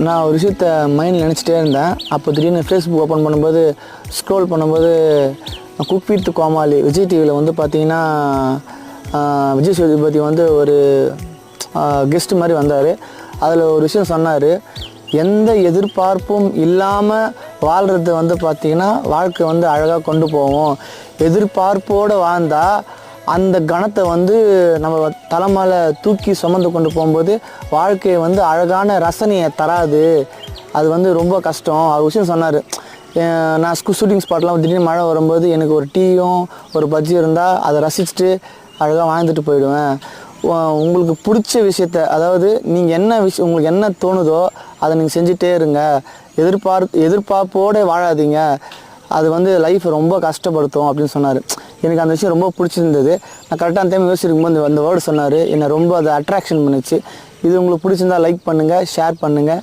நான் ஒரு விஷயத்த மைண்டில் நினச்சிட்டே இருந்தேன். அப்போ திடீர்னு ஃபேஸ்புக் ஓப்பன் பண்ணும்போது ஸ்க்ரோல் பண்ணும்போது குக் வித் கோமாளி விஜய் டிவியில் வந்து பார்த்தீங்கன்னா விஜய் சேதுபதி வந்து ஒரு கெஸ்ட் மாதிரி வந்தார். அதில் ஒரு விஷயம் சொன்னார். எந்த எதிர்பார்ப்பும் இல்லாமல் வாழ்கிறது வந்து பார்த்திங்கன்னா வாழ்க்கை வந்து அழகாக கொண்டு போவோம். எதிர்பார்ப்போடு வாழ்ந்தால் அந்த கணத்தை வந்து நம்ம தலைமையில் தூக்கி சுமந்து கொண்டு போகும்போது வாழ்க்கையை வந்து அழகான ரசனையை தராது. அது வந்து ரொம்ப கஷ்டம். அவர் விஷயம் சொன்னார். நான் ஷூட்டிங் ஸ்பாட்லாம் திடீர்னு மழை வரும்போது எனக்கு ஒரு டீயும் ஒரு பஜ்ஜி இருந்தால் அதை ரசிச்சுட்டு அழகாக வாழ்ந்துட்டு போயிடுவேன். உங்களுக்கு பிடிச்ச விஷயத்த, அதாவது நீங்கள் என்ன விஷயம் உங்களுக்கு என்ன தோணுதோ அதை நீங்கள் செஞ்சுட்டே இருங்க. எதிர்பார்ப்போடு வாழாதீங்க. அது வந்து லைஃப்பை ரொம்ப கஷ்டப்படுத்தும் அப்படின்னு சொன்னார். எனக்கு அந்த விஷயம் ரொம்ப பிடிச்சிருந்தது. நான் கரெக்டாக அந்த டைம் யோசிச்சிருக்கும்போது அந்த வேர்டு சொன்னார். என்னை ரொம்ப அதை அட்ராக்ஷன் பண்ணிச்சு. இது உங்களுக்கு பிடிச்சிருந்தா லைக் பண்ணுங்கள், ஷேர் பண்ணுங்கள்.